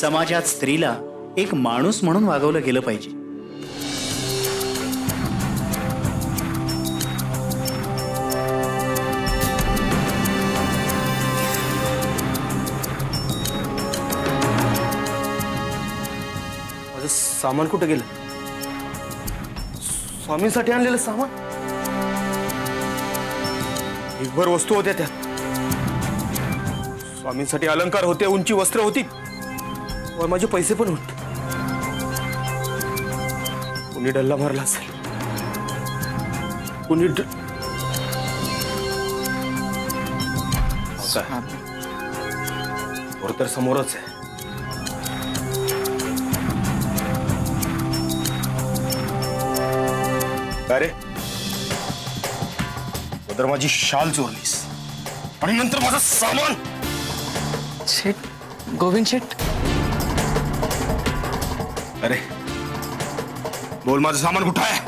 समाजात स्त्रीला एक माणूस म्हणून वागवलं गेलं पाहिजे। माझं सामान कुठे गेलं? स्वामींसाठी आणलेलं सामान, भर वस्तू होत्या त्यात। स्वामींसाठी अलंकार होते, उंची वस्त्र होती, वर माझे पैसे पण होते। कुणी डल्ला मारला असेल, कुणी वर तर समोरच आहे। अरे उधर माझी शाल चोरलीस आणि नंतर माझं सामान। शेठ, गोविंद शेठ, अरे बोल, माझं सामान कुठं आहे?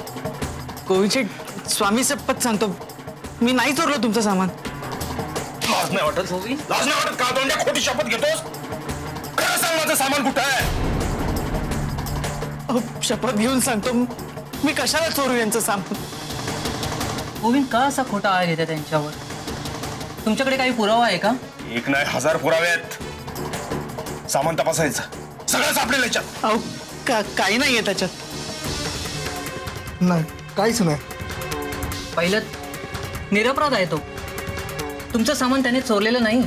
गोविंद शेठ, स्वामी शपथ सांगतो, मी नाही चोरलं तुमचं सामान। लाज नाही वाटत? लाज नाही वाटत का? तोंड्या खोटी शपथ घेतोस? खरं सांग, माझं सामान कुठं आहे? शपथ घेऊन सांगतो, मी कशाला चोरू यांचं सामान? गोविंद का असा खोटा आळ घेते त्यांच्यावर? तुमच्याकडे काही पुरावा आहे का? एक नाही, 1000 पुरावे आहेत। सामान तपासायचं, सगळं सापडेल याच्यात। अहो, काही नाहीये त्याच्यात। नाही, काहीच नाही। पहिलं निरपराध आहे तो। तुमचं सामान त्याने चोरलेलं नाही,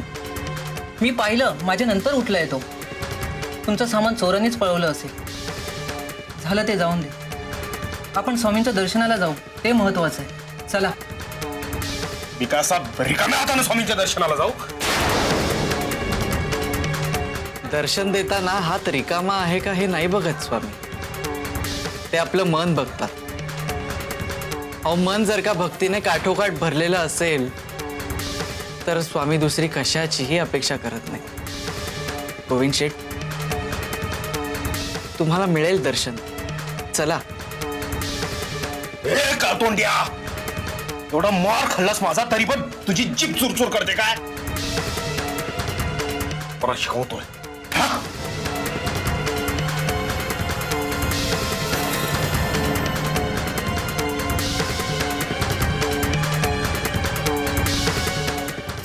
मी पाहिलं, माझ्या नंतर उठलाय तो। तुमचं सामान चोरांनीच पळवलं असेल। झालं ते जाऊन दे, आपण स्वामींच्या दर्शनाला जाऊ, ते महत्वाचं आहे। चला। मी का असा रिकाम्या हाताने स्वामींच्या दर्शनाला जाऊ? दर्शन देताना हात रिकामा आहे का हे नाही बघत स्वामी, ते आपलं मन बघतात। अहो, मन जर का भक्तीने काठोकाठ भरलेलं असेल तर स्वामी दुसरी कशाचीही अपेक्षा करत नाही। गोविंद शेठ, तुम्हाला मिळेल दर्शन, चला। ए का तोंड्या, एवढा मार खाल्लास माझा तरी पण तुझी जीभ चुरचुर करते काय? परत शिकवतोय।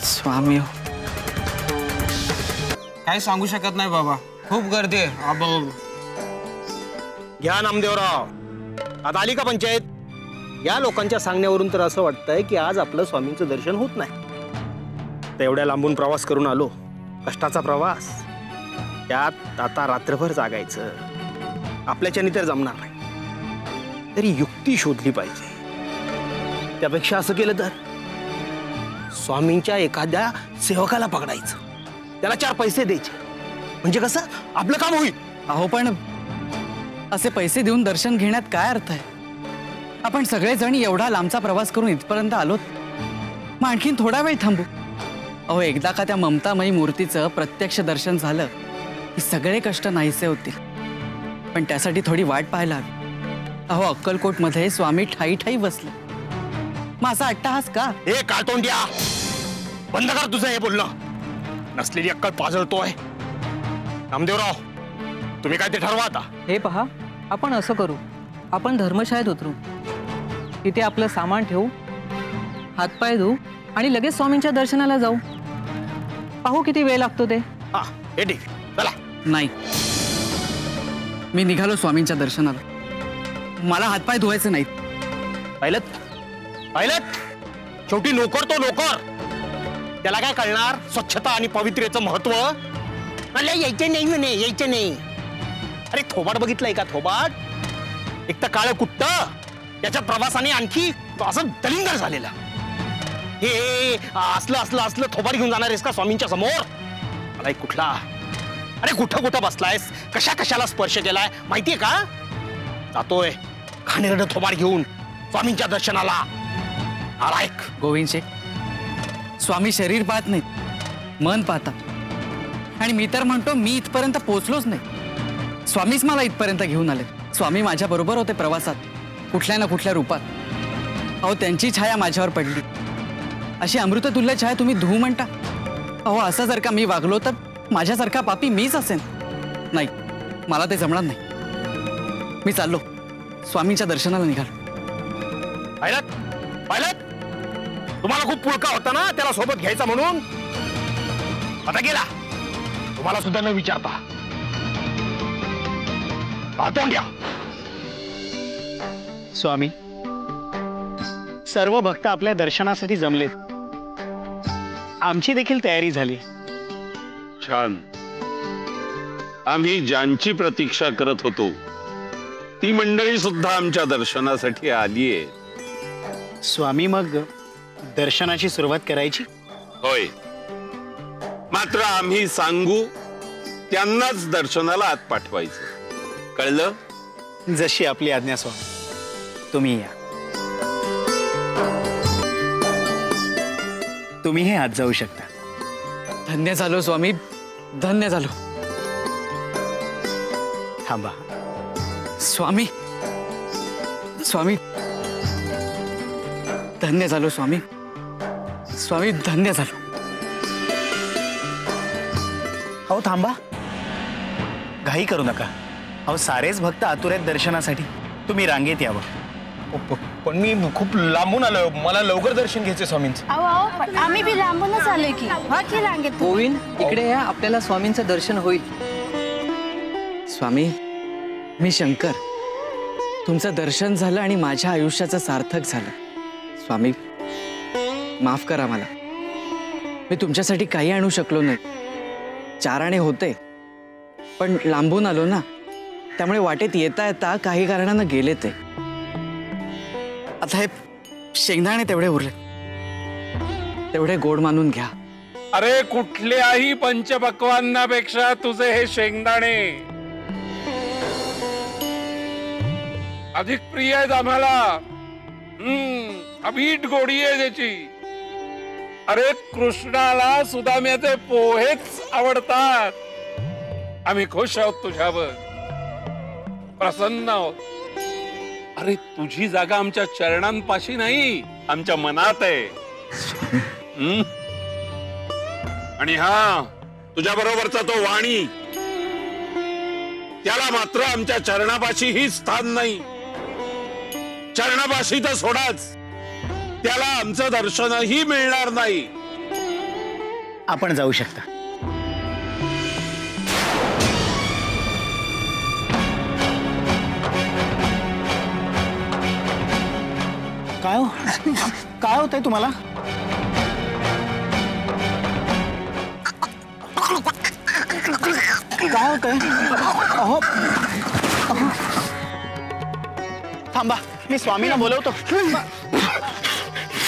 स्वामी हो, काय सांगू शकत नाही बाबा, खूप गर्दी आहे। घ्या नामदेवराव, आता आली का पंचायत? या लोकांच्या सांगण्यावरून तर असं वाटतंय की आज आपलं स्वामींचं दर्शन होत नाही। तर एवढ्या लांबून प्रवास करून आलो, कष्टाचा प्रवास, त्यात आता रात्रभर जागायचं आपल्याच्यानी तर जमणार नाही। तरी युक्ती शोधली पाहिजे। त्यापेक्षा असं केलं तर स्वामींच्या एखाद्या सेवकाला पकडायचं, त्याला 4 पैसे द्यायचे, म्हणजे कसं आपलं काम होईल। अहो, पण असे पैसे देऊन दर्शन घेण्यात काय अर्थ आहे? आपण सगळेजण एवढा लांबचा प्रवास करून इथपर्यंत आलोत, मग आणखीन थोडा वेळ थांबू। अहो, एकदा का त्या ममतामयी मूर्तीचं प्रत्यक्ष दर्शन झालं की सगळे कष्ट नाहीसे होतील, पण त्यासाठी थोडी वाट पाहायला हवी। अहो, अक्कलकोटमध्ये स्वामी ठाई ठाई बसले, मग असा अट्टहास का? हे काळतोंड्या, बंद कर तुझं हे बोलणं, नसलेली अक्कल पाजळतोय। नामदेवराव, तुम्ही काय ते ठरवा आता। हे पहा, आपण असं करू, आपण धर्मशाळेत उतरू, तिथे आपलं सामान ठेवू, हातपाय धुवू आणि लगेच स्वामींच्या दर्शनाला जाऊ। पाहू किती वेळ लागतो ते। हा, हे ठीक, चला। नाही, मी निघालो स्वामींच्या दर्शनाला, मला हातपाय धुवायचे नाहीत। पाहिलं, शेवटी नोकर तो नोकर, त्याला काय कळणार स्वच्छता आणि पवित्रेचं महत्व? मला यायचं नाही म्हणे, यायचं नाही। अरे थोबाड बघितलंय का? थोबाड एक तर काळं कुट्ट, त्याच्या प्रवासाने आणखी असं दलिंदर झालेलं। हे असलं थोबाड घेऊन जाणार आहेस का स्वामींच्या समोर? मला एक कुठला, अरे कुठं बसलायस, कशाला स्पर्श केलाय माहितीये का? जातोय घाणेरडं थोबाड घेऊन स्वामींच्या दर्शनाला। आलायक गोविंद शेठ, स्वामी शरीर पाहत नाहीत, मन पाहता, आणि मी तर म्हणतो मी इथपर्यंत पोहोचलोच नाही, स्वामीच मला इथपर्यंत घेऊन आले। स्वामी माझ्या बरोबर होते प्रवासात, कुठल्या ना कुठल्या रूपात। अहो, त्यांची छाया माझ्यावर पडली, अशी अमृततुल्य छाया तुम्ही धू म्हणता? अहो, असं जर का मी वागलो तर माझ्यासारखा पापी मीच असेन। नाही, मला ते जमणार नाही. मी चाललो, स्वामींच्या दर्शनाला निघालो. पायलट, तुम्हाला खूप पुळका होता ना त्याला सोबत घ्यायचा म्हणून. आता गेला, तुम्हाला सुद्धा न विचारता. घ्या. स्वामी, सर्व भक्त आपल्या दर्शनासाठी जमलेत. आमची देखील तयारी झाली. छान. आम्ही ज्यांची प्रतीक्षा करत होतो ती मंडळी सुद्धा आमच्या दर्शनासाठी आलीये. स्वामी, मग दर्शनाची सुरुवात करायची? होय, मात्र आम्ही सांगू त्यांनाच दर्शनाला आत पाठवायचं. कळलं? जशी आपली आज्ञा स्वामी. तुम्ही या. तुम्ही हे आत जाऊ शकता. धन्य झालो स्वामी, धन्य झालो. थांबा. स्वामी, स्वामी, धन्य झालो स्वामी. स्वामी, धन्य झालो. अहो थांबा, घाई करू नका. अहो सारेच भक्त आतुर आहेत दर्शनासाठी. तुम्ही रांगेत यावं. पण मी खूप लांबून आलो, मला लवकर दर्शन घ्यायचे स्वामींचं. अहो आम्ही बी लांबूनच आलोय की. हा की रांगेत. गोविंद, इकडे या, आपल्याला स्वामींचं दर्शन होईल. स्वामी, मी शंकर. तुमचं दर्शन झालं आणि माझ्या आयुष्याचं सार्थक झालं. स्वामी, माफ करा मला. मी तुमच्यासाठी काही आणू शकलो नाही. 4 आणे होते, पण लांबून आलो ना, त्यामुळे वाटेत येता येता काही कारणानं गेले ते. आता हे शेंगदाणे तेवढे उरले, तेवढे गोड मानून घ्या. अरे कुठल्याही पंचपक्वान्नापेक्षा तुझे हे शेंगदाणे अधिक प्रिय आहेत आम्हाला. अभीट गोडी आहे त्याची. अरे कृष्णाला सुदाम्याचे पोहेच आवडतात. आम्ही खुश आहोत तुझ्यावर, प्रसन्न आहोत. अरे तुझी जागा आमच्या चरणांपाशी नाही, आमच्या मनात आहे. आणि हा तुझ्या बरोबरचा तो वाणी, त्याला मात्र आमच्या चरणापाशीही स्थान नाही. चरणापाशी तर सोडाच, त्याला आमचं दर्शनही मिळणार नाही. आपण जाऊ शकता. काय हो, काय होतंय तुम्हाला? काय होतंय? अहो थांबा, मी स्वामीला बोलवतो.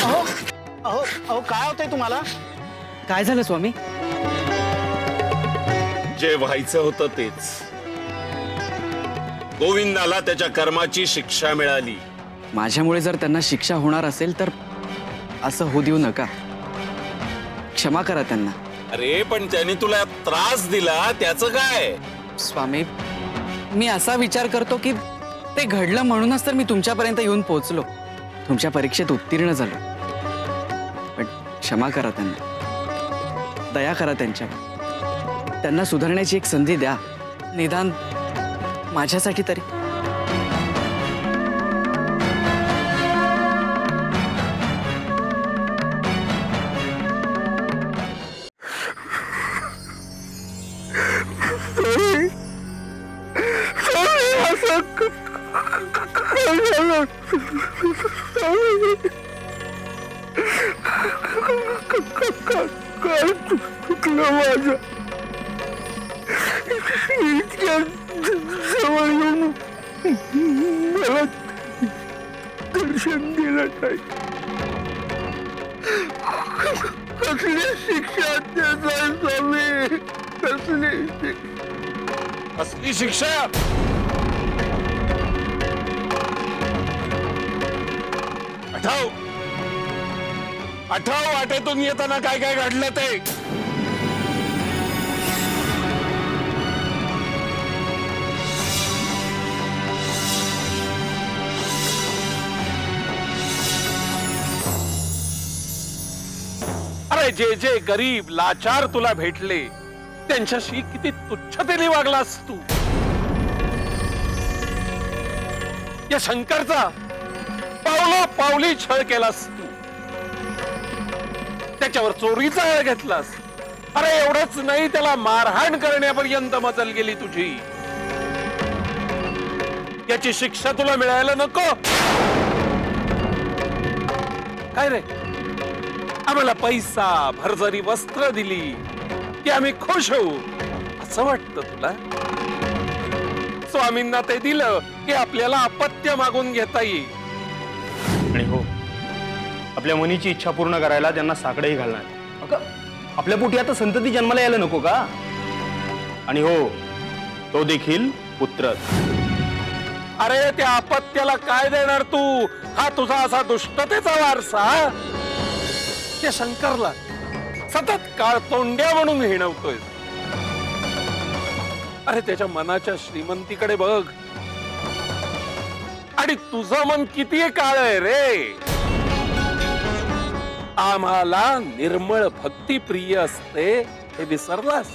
अहो अहो अहो काय होतंय तुम्हाला? काय झालं स्वामी? जे व्हायचं होतं तेच. गोविंदाला त्याच्या कर्माची शिक्षा मिळाली. माझ्यामुळे जर त्यांना शिक्षा होणार असेल तर असं होऊ देऊ नका. क्षमा करा त्यांना. अरे पण त्याने तुला त्रास दिला त्याचं काय? स्वामी, मी असा विचार करतो की ते घडलं म्हणूनच तर मी तुमच्यापर्यंत येऊन पोहोचलो, तुमच्या परीक्षेत उत्तीर्ण झालो. पण क्षमा करा त्यांना, दया करा त्यांच्यावर. त्यांना सुधारण्याची एक संधी द्या, निदान माझ्यासाठी तरी. दर्शन दिलं नाही. कसली शिक्षा स्वामी, कसली शिक्षा? आठव आठव वाटेतून येताना काय काय घडलं ते. अरे जे जे गरीब लाचार तुला भेटले त्यांच्याशी किती तुच्छतेने वागलास तू. या शंकरचा पावला पावली छळ केलास तू. त्याच्यावर चोरीचा आळ घेतलास. अरे एवढंच नाही, त्याला मारहाण करण्यापर्यंत मजल गेली तुझी. याची शिक्षा तुला मिळायला नको काय रे? आम्हाला पैसा भरजरी वस्त्र दिली की आम्ही खुश होऊ असं वाटतं तुला? स्वामींना ते दिलं की आपल्याला अपत्य मागून घेता येईल. आणि हो, आपल्या मुनीची इच्छा पूर्ण करायला त्यांना साकडंही घालणार. अगं, आपल्या पोटी आता संतती जन्माला यायला नको का? आणि हो, तो देखील पुत्र. अरे त्या अपत्याला काय देणार तू? हा तुझा असा दुष्टतेचा वारसा. त्या शंकरला सतत काळ तोंड्या म्हणून हिणवतोय. अरे त्याच्या मनाच्या श्रीमंतीकडे बघ. आणि तुझं मन किती काळ आहे रे. आम्हाला निर्मळ भक्ती प्रिय असते हे विसरलास?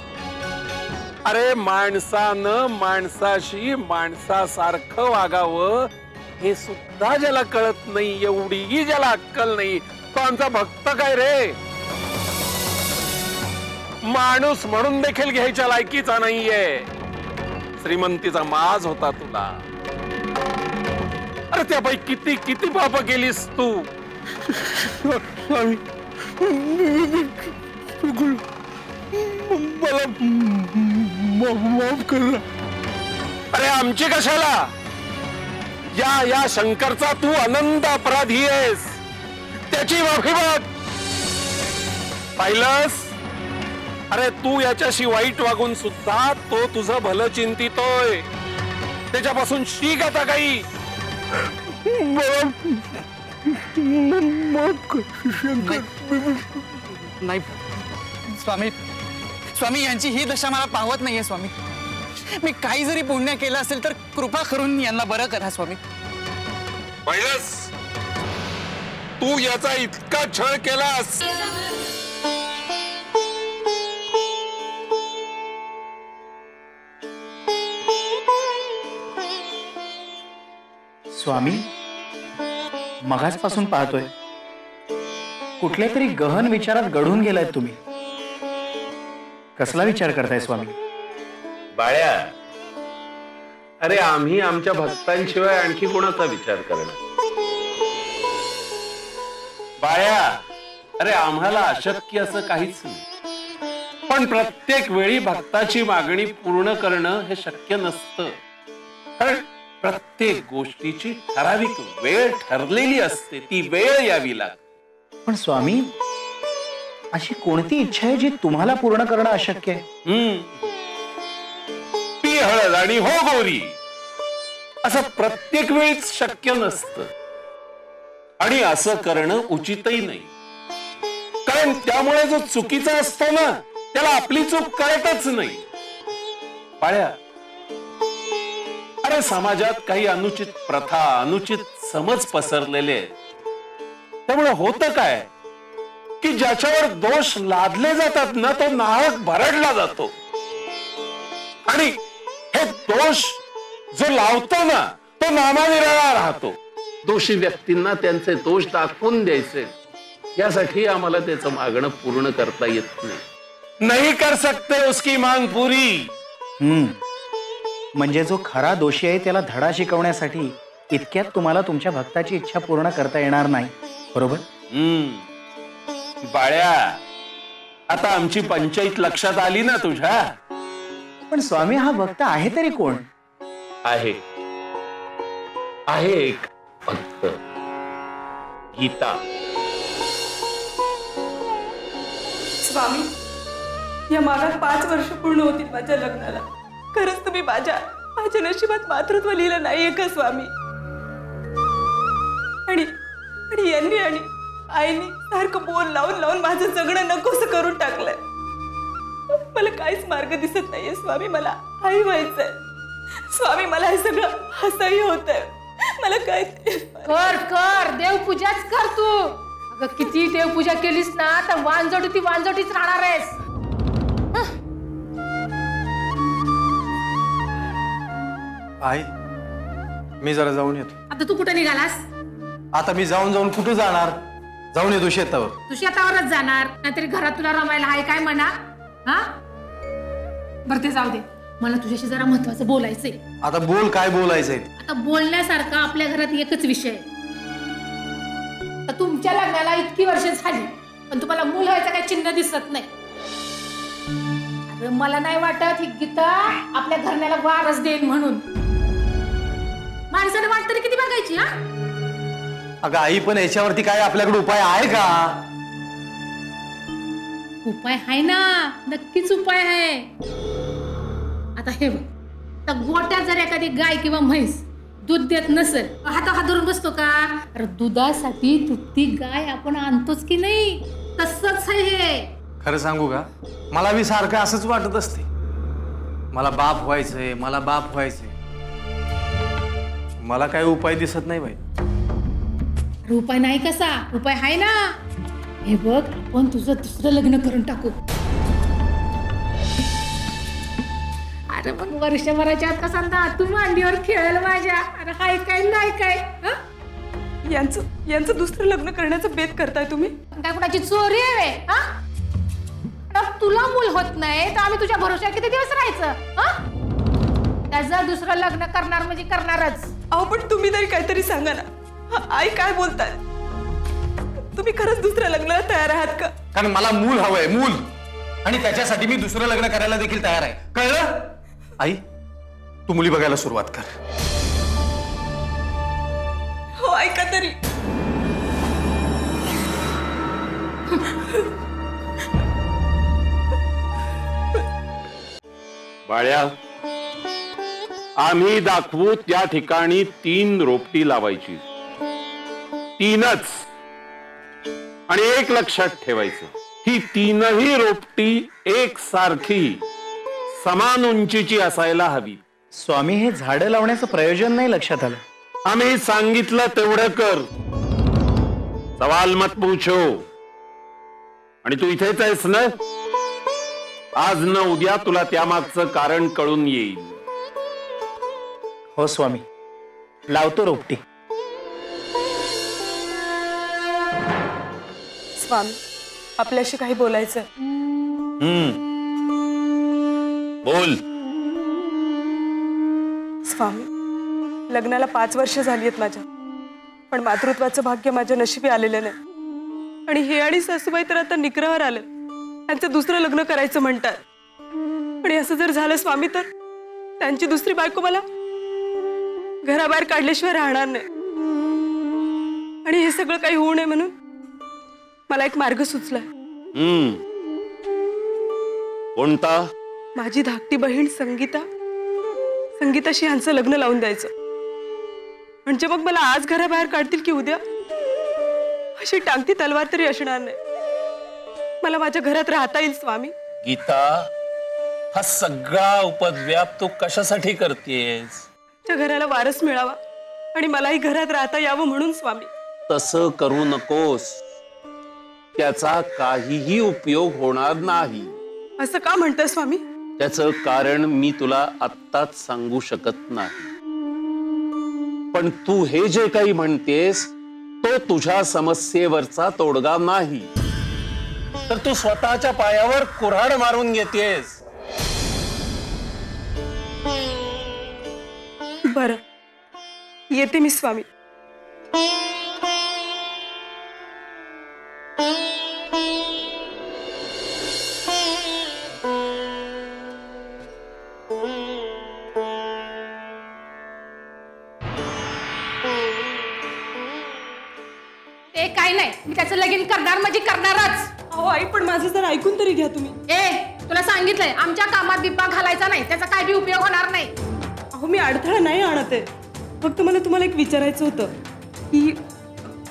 अरे माणसानं माणसाशी माणसासारखं वागावं हे सुद्धा ज्याला कळत नाही, एवढीही ज्याला अक्कल नाही, तो आमचा भक्त काय रे? माणूस म्हणून देखील घ्यायच्या लायकीचा नाहीये. श्रीमंतीचा माज होता तुला. अरे त्यापैकी किती किती पाप केलीस तू. मला माफ कर. अरे आमची कशाला? या शंकरचा तू अनंत अपराधी आहेस. त्याची माफी माग. पाहिलंस? अरे तू याच्याशी वाईट वागून सुद्धा तो तुझं भलं चिंतितोय. त्याच्यापासून शिक आता काही. नाही स्वामी, स्वामी यांची ही दशा मला पावत नाहीये स्वामी. मी काही जरी पुण्य केलं असेल तर कृपा करून यांना बरं करा स्वामी. पाहिलंस? तू याचा इतका छळ केलास. स्वामी, मगाचपासून पाहतोय कुठल्या तरी गहन विचारात गढून गेलाय तुम्ही. कसला विचार करताय स्वामी? बाळ्या, अरे आम्ही आमच्या भक्तांशिवाय आणखी कोणाचा विचार करणार? बाळ्या, अरे आम्हाला अशक्य असं काहीच नाही. पण प्रत्येक वेळी भक्ताची मागणी पूर्ण करणं हे शक्य नसतं. कारण प्रत्येक गोष्टीची ठराविक वेळ ठरलेली असते. ती वेळ यावी लागते. पण स्वामी, अशी कोणती इच्छा आहे जी तुम्हाला पूर्ण करणं अशक्य आहे? ती हळद आणि हो गौरी असं प्रत्येक वेळीच शक्य नसतं. आणि असं करणं उचितही नाही. कारण त्यामुळे जो चुकीचा असतो ना, त्याला आपली चूक कळतच नाही. बाळ्या, अरे समाजात काही अनुचित प्रथा, अनुचित समज पसरलेले आहेत. त्यामुळे होतं काय की ज्याच्यावर दोष लादले जातात ना, तो नाहक भरडला जातो. आणि हे दोष जो लावतो ना, तो नामानिराळा राहतो. दोषी व्यक्तींना त्यांचे दोष दाखवून द्यायचे, यासाठी आम्हाला त्याचं मागणं पूर्ण करता येत नाही. नहीं कर सकते उसकी मांग पुरी. म्हणजे जो खरा दोषी आहे त्याला धडा शिकवण्यासाठी इतक्यात तुम्हाला तुमच्या भक्ताची इच्छा पूर्ण करता येणार नाही, बरोबर? बाळ्या, आता आमची पंचायत लक्षात आली ना तुझ्या? पण स्वामी, हा भक्त आहे तरी कोण? आहे एक भक्त, गीता. स्वामी, या मागात 5 वर्ष पूर्ण होतील माझ्या लग्नाला. खरंच तुम्ही माझ्या नशिबात मातृत्व लिहिलं नाहीये का स्वामी? आणि यांनी आणि आईनी सारखं बोल लावून लावून माझं जगणं नकोस करून टाकलंय. मला काहीच मार्ग दिसत नाहीये स्वामी. मला आई व्हायचंय स्वामी. मला हे सगळं असह्य होतंय. मला काय कर देवपूजाच कर तू. अगं किती देवपूजा केलीस ना, तर वांजोटी ती वांजोटीच राहणार आहेस. आई मी जरा जाऊन येतो. आता तू कुठे निघालास? आता मी जाऊन जाऊन कुठे जाणार? जाऊन येतो शेतावर. तू शेतावरच जाणार, नाहीतरी घरात तुला रमायला हाय काय म्हणा? हा बरं ते जाऊ दे, मला तुझ्याशी जरा महत्वाचं बोलायचंय. आता बोल, काय बोलायचंय? आता बोलण्यासारखा आपल्या घरात एकच विषय आहे. आता तुमच्या लग्नाला इतकी वर्ष झाली पण तुम्हाला मूल व्हायचं काही चिन्ह दिसत नाही. अरे मला नाही वाटत ही गीता आपल्या घरण्याला वारस देईन म्हणून. माणसाने वाट तरी किती बघायची? हा अगं आई, पण याच्यावरती काय आपल्याकडे उपाय आहे का? उपाय आहे ना, नक्कीच उपाय आहे. आता हे बघ, आता गोट्यात जर एखादी गाय किंवा म्हैस दूध देत नसेल, हात धरून बसतो का? अरे दुधासाठी ती गाय आपण आणतोच की नाही, तसंच आहे हे. खरं सांगू का, मला बी सारखं असंच वाटत असते. मला बाप व्हायचंय, मला बाप व्हायचंय. मला काय उपाय दिसत नाही बाई. अरे उपाय नाही कसा? उपाय आहे ना. हे बघ, आपण तुझं दुसरं लग्न करून टाकू. अरे पण वर्षभराच्या आत कसा तू मांडीवर खेळायला माझ्या. अरे हाय काय नाही काय? यांचं दुसरं लग्न करण्याचं बेत करताय तुम्ही? काय कुणाची चोरी आहे? तुला मूल होत नाही तर आम्ही तुझ्या भरोश्यावर किती दिवस राहायचं? त्याचं दुसरं लग्न करणार म्हणजे करणारच. अहो पण तुम्ही तरी काहीतरी सांगा ना. आई काय बोलताय? तुम्ही खरंच दुसऱ्या लग्नाला तयार आहात का? कारण मला मूल हवंय, मूल. आणि त्याच्यासाठी मी दुसरं लग्न करायला देखील तयार आहे. कळलं? आई, तू मुली बघायला सुरुवात कर. हो ऐका तरी. बाळ्या, आम्ही दाखवू त्या ठिकाणी 3 रोपटी लावायची. 3च. आणि एक लक्षात ठेवायचं, ही 3ही रोपटी एकसारखी समान उंचीची असायला हवी. स्वामी, हे झाडं लावण्याचं प्रयोजन नाही लक्षात आलं. आम्ही सांगितलं तेवढं कर. सवाल मत पूछो. आणि तू इथेच आहेस ना? आज न उद्या तुला त्यामागचं कारण कळून येईल. हो स्वामी, लावतो रोपटी. स्वामी, आपल्याशी काही बोलायचं. बोल. स्वामी, लग्नाला 5 वर्ष झाली आहेत माझ्या, पण मातृत्वाचं भाग्य माझ्या नशिबी आलेलं नाही. आणि हे आणि सासूबाई तर आता निग्रहावर आले. त्यांचं दुसरं लग्न करायचं म्हणतात. आणि असं जर झालं स्वामी, तर त्यांची दुसरी बायको मला घराबाहेर काढल्याशिवाय राहणार नाही. आणि हे सगळं काही होऊ नये म्हणून मला एक मार्ग सुचलाय. कोणता? माझी धाकटी बहीण संगीताशी ह्यांचं लग्न लावून द्यायचं. म्हणजे मग मला आज घराबाहेर काढतील की उद्या अशी टांगती तलवार तरी असणार नाही. मला माझ्या घरात राहता येईल स्वामी. गीता, हा सगळा उपद्व्याप तू कशासाठी करतेस? त्या घराला वारस मिळावा आणि मलाही घरात राहता यावं म्हणून स्वामी. तसं करू नकोस. त्याचा काहीही उपयोग होणार नाही. असं का म्हणताय स्वामी? त्याचं कारण मी तुला आत्ताच सांगू शकत नाही. पण तू हे जे काही म्हणतेस तो तुझ्या समस्येवरचा तोडगा नाही, तर तू स्वतःच्या पायावर कुऱ्हाड मारून घेतेस. बरं, येते मी स्वामी. ते काय नाही, मी त्याचं लगीन करणार म्हणजे करणारच. अहो आई, पण माझं जर ऐकून तरी घ्या तुम्ही. तुला सांगितलंय, आमच्या कामात बिप्पा घालायचा नाही, त्याचा काय बी उपयोग होणार नाही. अहो मी अडथळा नाही आणत आहे. फक्त मला तुम्हाला एक विचारायचं होतं की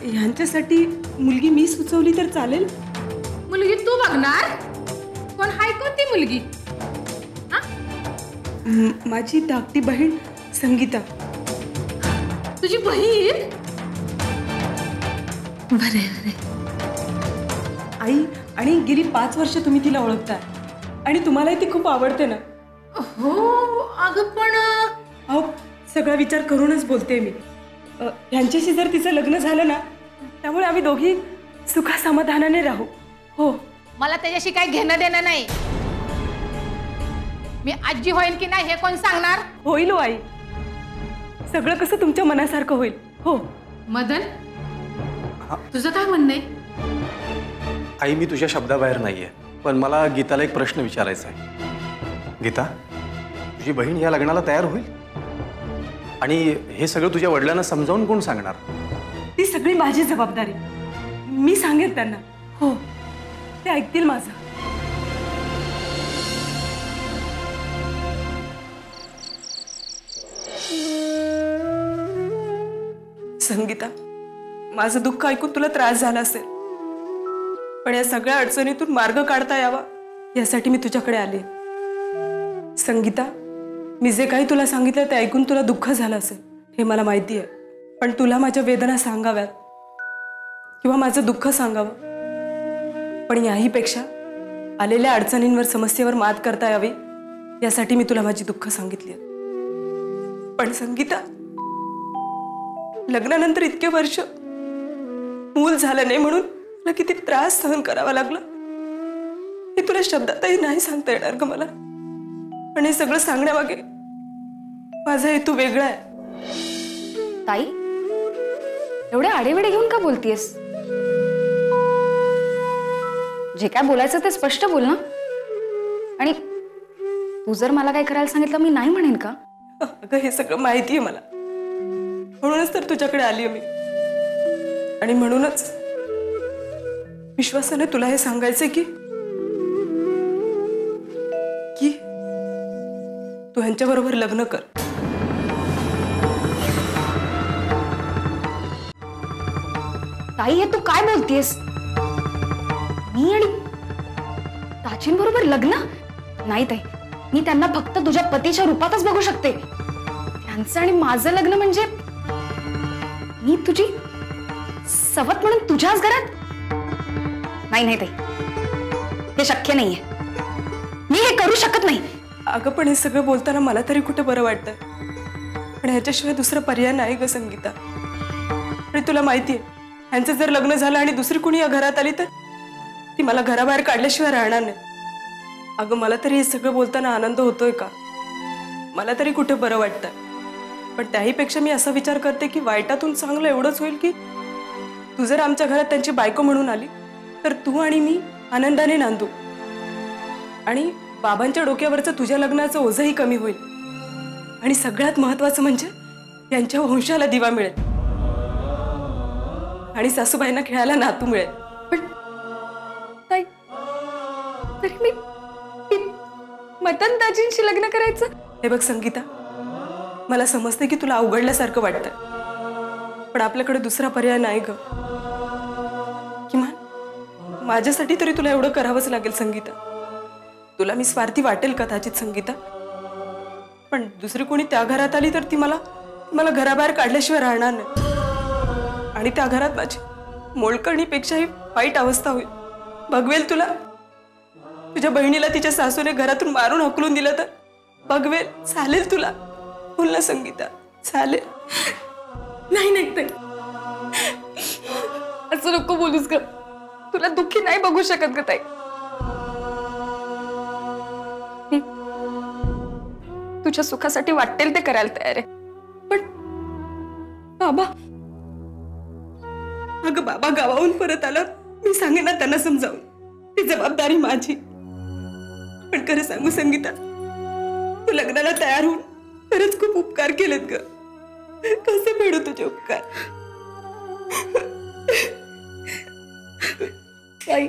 ह्यांच्यासाठी मुलगी मी सुचवली तर चालेल? मुलगी तू बघणार? कोण हाय कोणती मुलगी? माझी धाकटी बहीण संगीता. तुझी बहीण? बरे बरे. आई, आणि गेली 5 वर्ष तुम्ही तिला ओळखताय आणि तुम्हालाही ती खूप आवडते ना? हो अगं, पण अहो सगळा विचार करूनच बोलते मी. यांच्याशी जर तिचं लग्न झालं ना, त्यामुळे आम्ही दोघी सुखासमाधानाने राहू. हो. मला त्याच्याशी काही घेणं देणं नाही. मी आजी होईन की नाही हे कोण सांगणार? होईल हो आई, सगळं कसं तुमच्या मनासारखं होईल. हो. मदन, तुझं काय म्हणणं आहे? आई, मी तुझ्या शब्दाबाहेर नाहीये, पण मला गीताला एक प्रश्न विचारायचा आहे. गीता, तुझी बहीण या लग्नाला तयार होईल? आणि हे सगळं तुझ्या वडिलांना समजावून कोण सांगणार? ती सगळी माझी जबाबदारी. मी सांगेन त्यांना. हो, ते ऐकतील माझं. संगीता, माझं दुःख ऐकून तुला त्रास झाला असेल, पण या सगळ्या अडचणीतून मार्ग काढता यावा यासाठी मी तुझ्याकडे आले. संगीता, मी जे काही तुला सांगितलं ते ऐकून तुला दुःख झालं असेल हे मला माहिती आहे, पण तुला माझ्या वेदना सांगाव्यात किंवा माझं दुःख सांगावं, पण याहीपेक्षा आलेल्या अडचणींवर, समस्येवर मात करता यावी यासाठी मी तुला माझी दुःख सांगितली. पण संगीता, लग्नानंतर इतके वर्ष मूल झालं नाही म्हणून तुला किती त्रास सहन करावा लागला हे तुला शब्दातही नाही सांगता येणार ग मला. पण हे सगळं सांगण्यामागे माझा हेतू वेगळा आहे. ताई, एवढे आडेवेडे घेऊन का बोलतीयस? जे काय बोलायचं ते स्पष्ट बोल ना. आणि तू जर मला काय करायला सांगितलं मी नाही म्हणेन का? अगं, हे सगळं माहितीये मला, म्हणूनच तर तुझ्याकडे आली मी. आणि म्हणूनच विश्वासाने तुला हे सांगायचंय की तू ह्यांच्याबरोबर लग्न कर. ताई, हे तू काय बोलतेस? मी आणि ताजींबरोबर लग्न? नाही ताई, मी त्यांना फक्त तुझ्या पतीच्या रूपातच बघू शकते. त्यांचं आणि माझं लग्न म्हणजे मी तुझी सवत म्हणून तुझ्याच घरात? नाही नाही ताई, हे शक्य नाहीये. मी हे करू शकत नाही. अगं, पण हे सगळं बोलताना मला तरी कुठे बरं वाटतंय, पण ह्याच्याशिवाय दुसरा पर्याय नाही ग संगीता. आणि तुला माहितीये, ह्यांचं जर लग्न झालं आणि दुसरी कुणी या घरात आली तर ती मला घराबाहेर काढल्याशिवाय राहणार नाही. अगं, मला तरी हे सगळं बोलताना आनंद होतोय का? मला तरी कुठे बरं वाटतंय, पण त्याहीपेक्षा मी असा विचार करते की वाईटातून चांगलं एवढंच होईल की तू जर आमच्या घरात त्यांची बायको म्हणून आली तर तू आणि मी आनंदाने नांदू, आणि बाबांच्या डोक्यावरचं तुझ्या लग्नाचं ओझंही कमी होईल, आणि सगळ्यात महत्वाचं म्हणजे यांच्या वंशाला दिवा मिळेल, आणि सासूबाईंना खेळायला नातू मिळेल. पण ताई, तरी मी मदन दाजींशी लग्न करायचं? हे बघ संगीता, मला समजते की तुला अवघडल्यासारखं वाटतंय, पण आपल्याकडे दुसरा पर्याय नाही ग. किमान माझ्यासाठी तरी तुला एवढं करावंच लागेल संगीता. तुला मी स्वार्थी वाटेल कदाचित संगीता, पण दुसरी कोणी त्या घरात आली तर ती मला घराबाहेर काढल्याशिवाय राहणार नाही, आणि त्या घरात माझी मोलकरणीपेक्षाही वाईट अवस्था होईल. बघवेल तुला, तुझ्या बहिणीला तिच्या सासूने घरातून मारून हकलून दिलं तर बघवेल. चालेल तुला? बोल ना संगीता, चालेल? नाही नाही ताई, असं नको बोलूस ग. तुला दुःखी नाही बघू शकत ग ताई. तुझ्या सुखासाठी वाटेल ते करायला तयार आहे, पण बाबा, अगं बाबा गावाहून परत आला, मी सांगेन ना त्यांना समजावून, ती जबाबदारी माझी. पण खरं सांगू संगीता, तू लग्नाला तयार होऊन खरंच खूप उपकार केलेत ग. कसे फेडू तुझे उपकार? ताई,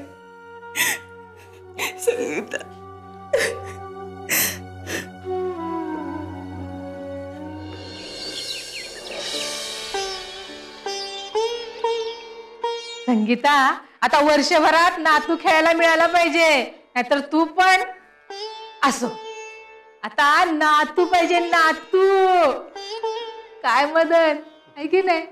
संगीता, संगीता, आता वर्षभरात नातू खेळायला मिळाला पाहिजे, नाहीतर तू पण असो. आता नातू पाहिजे, नातू. काय मदन, आहे की नाही?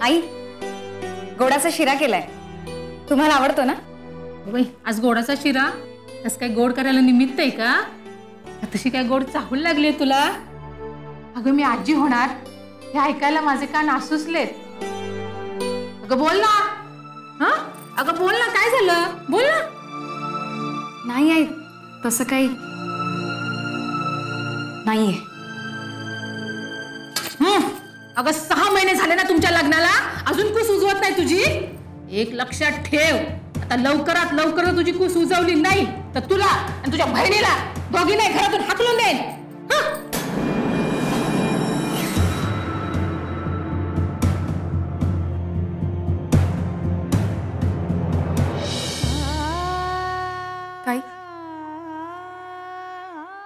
आई, गोडाचा शिरा केलाय, तुम्हाला आवडतो ना? बाई, आज गोडाचा शिरा कसं काय गोड करायला निमित्त आहे का? तशी काय गोड चाहूल लागली तुला? अगं मी आजी होणार हे ऐकायला माझे कान आसुसलेत. अगं बोल ना. हा, अगं बोल ना, काय झालं? बोल ना. नाही आई, तसं काही नाहीये. अगं 6 महिने झाले ना तुमच्या लग्नाला, अजून कुस उजवत नाही तुझी? एक लक्षात ठेव, आता लवकरात लवकर तुझी कुस उजवली नाही तर तुला आणि तुझ्या बहिणीला दोघींना घरातून हाकलून देईन. ताई,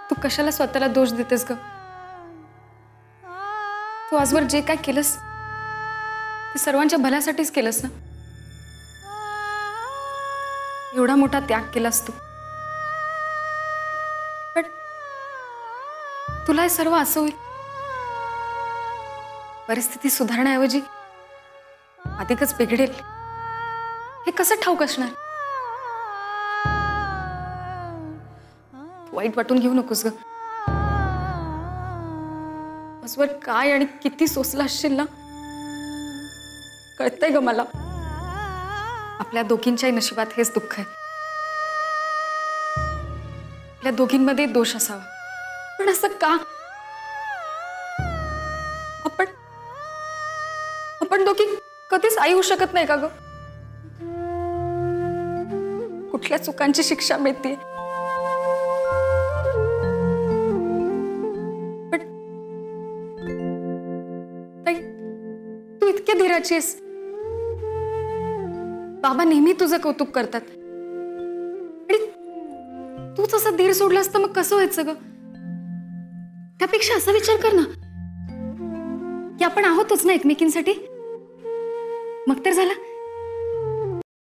तू कशाला स्वतःला दोष देतेस ग? तू आजवर जे काय केलंस ते सर्वांच्या भल्यासाठीच केलंस ना. एवढा मोठा त्याग केलास तू, पण तुला हे सर्व असं होईल? परिस्थिती सुधारण्याऐवजी अधिकच बिघडेल हे कसं ठाऊक असणार? वाईट वाटून घेऊ नकोस ग. आजवर काय आणि किती सोसला असशील ना, कळतंय ग मला. आपल्या दोघींच्याही नशिबात हेच दुःख आहे. आपल्या दोघींमध्ये दोष असावा, पण असं का? आपण दोघी कधीच आई होऊ शकत नाही का ग? कुठल्या चुकांची शिक्षा मिळते? पण ताई, तू इतक्या धीराची आहेस. बाबा नेहमी तुझं कौतुक करतात आणि तूच असा धीर सोडलास तर मग कसं व्हायचं ग? त्यापेक्षा असा विचार कर ना की आपण आहोतच ना एकमेकींसाठी. मग तर झालं.